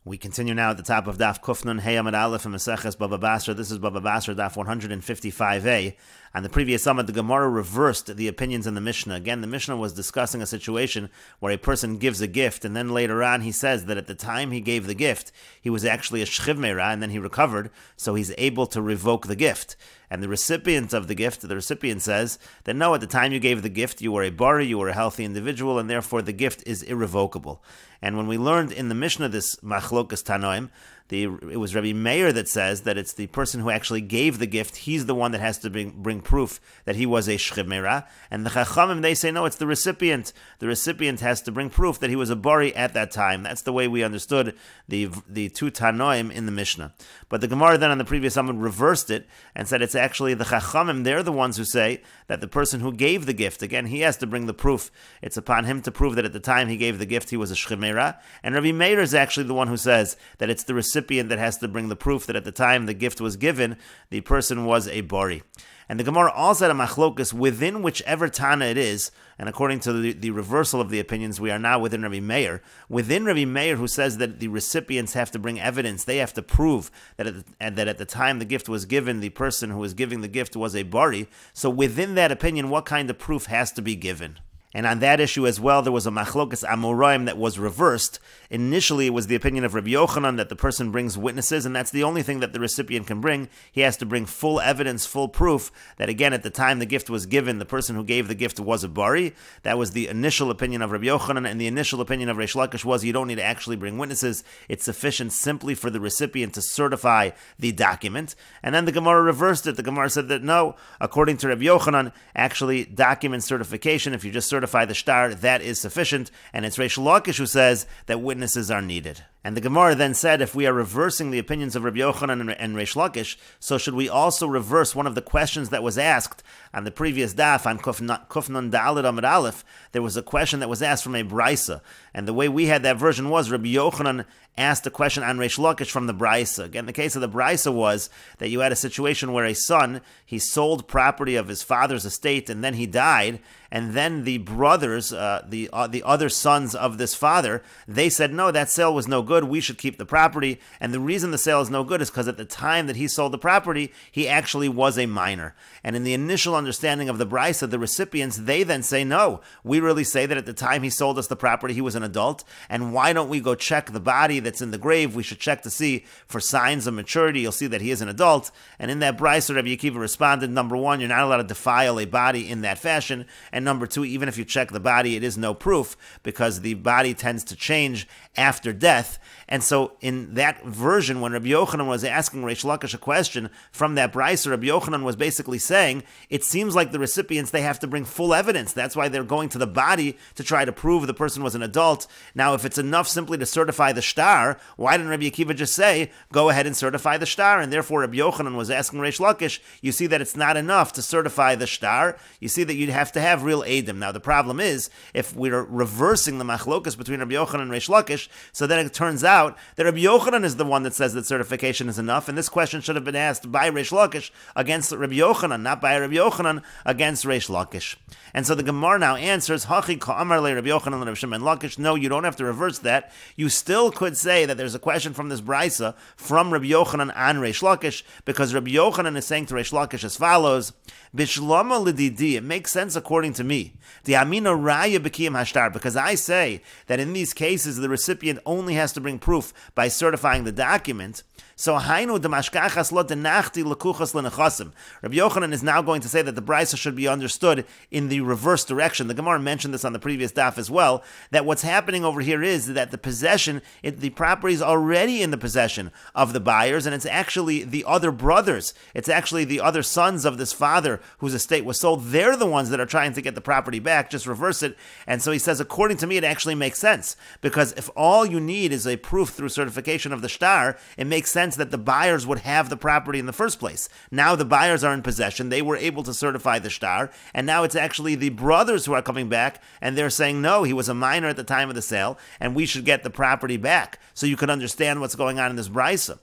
We continue now at the top of Daf Kufnun Hey Amid Aleph and Meseches Bava Basra. This is Bava Basra Daf 155a. On the previous summit, the Gemara reversed the opinions in the Mishnah. Again, the Mishnah was discussing a situation where a person gives a gift, and then later on he says that at the time he gave the gift, he was actually a shchiv meira, and then he recovered, so he's able to revoke the gift. And the recipient of the gift, the recipient says that no, at the time you gave the gift, you were a bari, you were a healthy individual, and therefore the gift is irrevocable. And when we learned in the Mishnah this machlokas tanoim, it was Rabbi Meir that says that it's the person who actually gave the gift, he's the one that has to bring proof that he was a shchiv meira. And the Chachamim, they say, no, it's the recipient. The recipient has to bring proof that he was a bari at that time. That's the way we understood the two tanoim in the Mishnah. But the Gemara then on the previous summit reversed it and said it's actually the Chachamim, they're the ones who say that the person who gave the gift, again, he has to bring the proof. It's upon him to prove that at the time he gave the gift, he was a shchiv meira. And Rabbi Meir is actually the one who says that it's the recipient that has to bring the proof that at the time the gift was given, the person was a bari. And the Gemara also had a machlokas within whichever Tana it is, and according to the reversal of the opinions, we are now within Rabbi Meir. Within Rabbi Meir, who says that the recipients have to bring evidence, they have to prove that at the time the gift was given, the person who was giving the gift was a bari. So within that opinion, what kind of proof has to be given? And on that issue as well, there was a machlokas amoraim that was reversed. Initially, it was the opinion of Rabbi Yochanan that the person brings witnesses, and that's the only thing that the recipient can bring. He has to bring full evidence, full proof that, again, at the time the gift was given, the person who gave the gift was a bari. That was the initial opinion of Rabbi Yochanan, and the initial opinion of Reish Lakish was you don't need to actually bring witnesses. It's sufficient simply for the recipient to certify the document. And then the Gemara reversed it. The Gemara said that no, according to Rabbi Yochanan, actually document certification, if you just certify the shtar, that is sufficient, and it's Reish Lakish who says that witnesses are needed. And the Gemara then said, if we are reversing the opinions of Rabbi Yochanan and Reish Lakish, so should we also reverse one of the questions that was asked on the previous daf, on Kufnun Daled Amid Aleph? There was a question that was asked from a Brisa, and the way we had that version was Rabbi Yochanan asked a question on Reish Lakish from the Brisa. Again, the case of the Brisa was that you had a situation where a son, he sold property of his father's estate, and then he died, and then the brothers, the other sons of this father, they said, no, that sale was no good, we should keep the property. And the reason the sale is no good is because at the time that he sold the property, he actually was a minor. And in the initial understanding of the Brisa, the recipients, they then say, no, we really say that at the time he sold us the property, he was an adult, and why don't we go check the body that's in the grave? We should check to see for signs of maturity. You'll see that he is an adult. And in that Brisa, Rabbi Akiva responded, number one, you're not allowed to defile a body in that fashion, and number two, even if you check the body, it is no proof, because the body tends to change after death. And so in that version, when Rabbi Yochanan was asking Reish Lakish a question from that Brisa, Rabbi Yochanan was basically saying, it seems like the recipients, they have to bring full evidence. That's why they're going to the body to try to prove the person was an adult. Now, if it's enough simply to certify the shtar, why didn't Rabbi Akiva just say, go ahead and certify the shtar? And therefore, Rabbi Yochanan was asking Reish Lakish, you see that it's not enough to certify the shtar. You see that you'd have to have real edim. Now, the problem is, if we're reversing the machlokas between Rabbi Yochanan and Reish Lakish, so then it turns out that Rabbi Yochanan is the one that says that certification is enough, and this question should have been asked by Reish Lakish against Rabbi Yochanan, not by Rabbi Yochanan against Reish Lakish. And so the Gemara now answers, Hachi ka'amar le Rabbi Yochanan le Rabbi Shimon Lakish. No, you don't have to reverse that. You still could say that there's a question from this Brisa from Rabbi Yochanan on Reish Lakish, because Rabbi Yochanan is saying to Reish Lakish as follows, Bishlama lididi, it makes sense according to me. The amina raya b'kiyam hashtar, because I say that in these cases the recipient only has to bring proof by certifying the document. So hainu demashkachas lo denachti lekuchas lenechasim. Rabbi Yochanan is now going to say that the brisa should be understood in the reverse direction. The Gemara mentioned this on the previous daf as well, that what's happening over here is that the possession, the property is already in the possession of the buyers, and it's actually the other brothers, it's actually the other sons of this father whose estate was sold. They're the ones that are trying to get the property back. Just reverse it. And so he says, according to me, it actually makes sense, because if all you need is a proof through certification of the shtar, it makes sense that the buyers would have the property in the first place. Now the buyers are in possession, they were able to certify the shtar, and now it's actually the brothers who are coming back, and they're saying, no, he was a minor at the time of the sale, and we should get the property back. So you can understand what's going on in this brisa.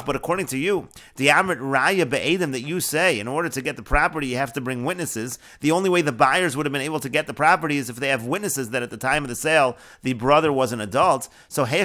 But according to you, the amrit raya be'edim that you say, in order to get the property, you have to bring witnesses. The only way the buyers would have been able to get the property is if they have witnesses that at the time of the sale, the brother was an adult, so how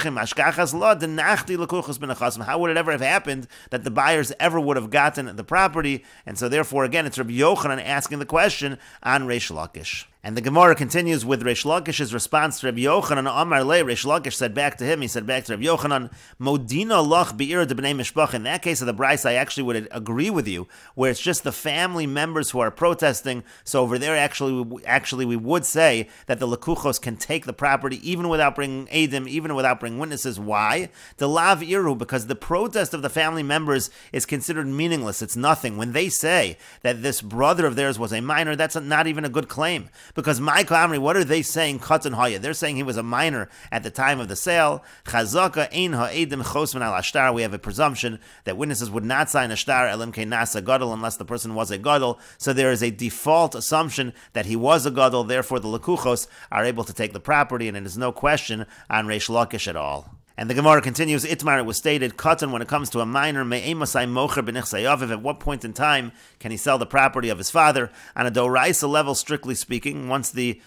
would it ever have happened that the buyers ever would have gotten the property? And so therefore, again, it's Rabbi Yochanan asking the question on Reish Lakish. And the Gemara continues with Reish Lakish's response to Rabbi Yochanan. Amar le, Reish Lakish said back to him, he said back to Rabbi Yochanan, Modina lach be'ir de b'nei mishpach. In that case of the Bryce, I actually would agree with you, where it's just the family members who are protesting. So over there, actually we would say that the Lekuchos can take the property even without bringing Eidim, even without bringing witnesses. Why? The lav iru, because the protest of the family members is considered meaningless. It's nothing. When they say that this brother of theirs was a minor, that's not even a good claim. Because Ma'ika Amri, what are they saying? Katan Haya. They're saying he was a minor at the time of the sale. Chazaka ein ha'edim chosman al ashtar. We have a presumption that witnesses would not sign a shtar elim ke nasa gadol unless the person was a gadol. So there is a default assumption that he was a gadol. Therefore, the lekuchos are able to take the property, and it is no question on Reish Lakish at all. And the Gemara continues, Itmar, it was stated, Katan, when it comes to a minor, at what point in time can he sell the property of his father? On a doraisa level, strictly speaking, once the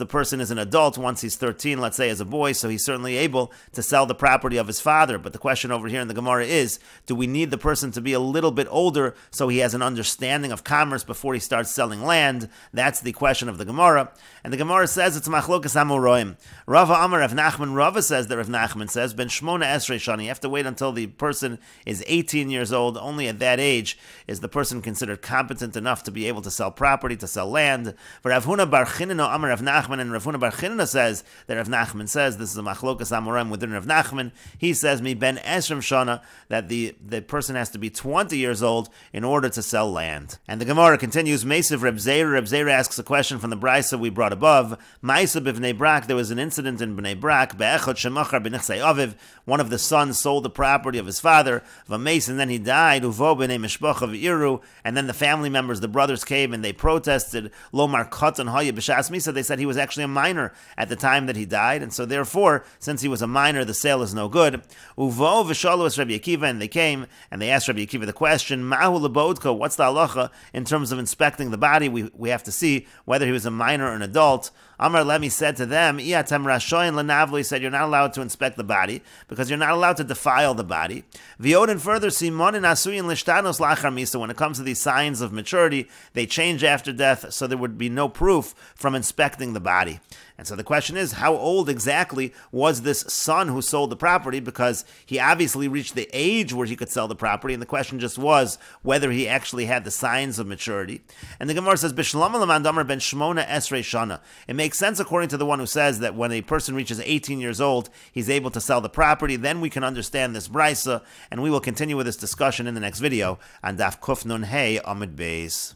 person is an adult, once he's 13, let's say as a boy, so he's certainly able to sell the property of his father. But the question over here in the Gemara is, do we need the person to be a little bit older so he has an understanding of commerce before he starts selling land? That's the question of the Gemara. And the Gemara says it's machlokas amoroim. Rava Amar Rav Nachman, Rava says that Rav Nachman says, Ben Shmona Esrei Shani, you have to wait until the person is 18 years old. Only at that age is the person considered competent enough to be able to sell property, to sell land. For Rav Huna Bar Chinino Amar Rav Nachman, and Rav Huna Bar Chinina says that Rav Nachman says, this is a machlokas amorim within Rav Nachman, he says, Mi ben esrim shana, that the person has to be 20 years old in order to sell land. And the Gemara continues, Mesev Reb Zera. Reb Zera asks a question from the Brisa we brought above. Maisa b'vnei Brak, there was an incident in Bnei Brak, be'echot shemachar b'nichsei aviv, one of the sons sold the property of his father, v'meis, and then he died, uvo b'nei mishpacha v'iru, and then the family members, the brothers came and they protested, lomar katan haya b'shas misa, they said he was actually a minor at the time that he died, and so therefore, since he was a minor, the sale is no good. Uvo v'shalu es Rabbi Akiva, and they came and they asked Rabbi Akiva the question, Ma'hu lebodko, what's the halacha in terms of inspecting the body? We have to see whether he was a minor or an adult. Amar Lemi said to them, Iatem rashoyin lenavli, he said, you're not allowed to inspect the body because you're not allowed to defile the body. V'yodin further, simonin asuyin lishtanos lachar misa, when it comes to these signs of maturity, they change after death, so there would be no proof from inspecting the body. And so the question is, how old exactly was this son who sold the property? Because he obviously reached the age where he could sell the property, and the question just was whether he actually had the signs of maturity. And the Gemara says, Bishlam Lamandamar ben Shmona Esrei Shana. It makes sense according to the one who says that when a person reaches 18 years old, he's able to sell the property. Then we can understand this brisa, and we will continue with this discussion in the next video on Daf Kuf Nun Hey Amud Beis.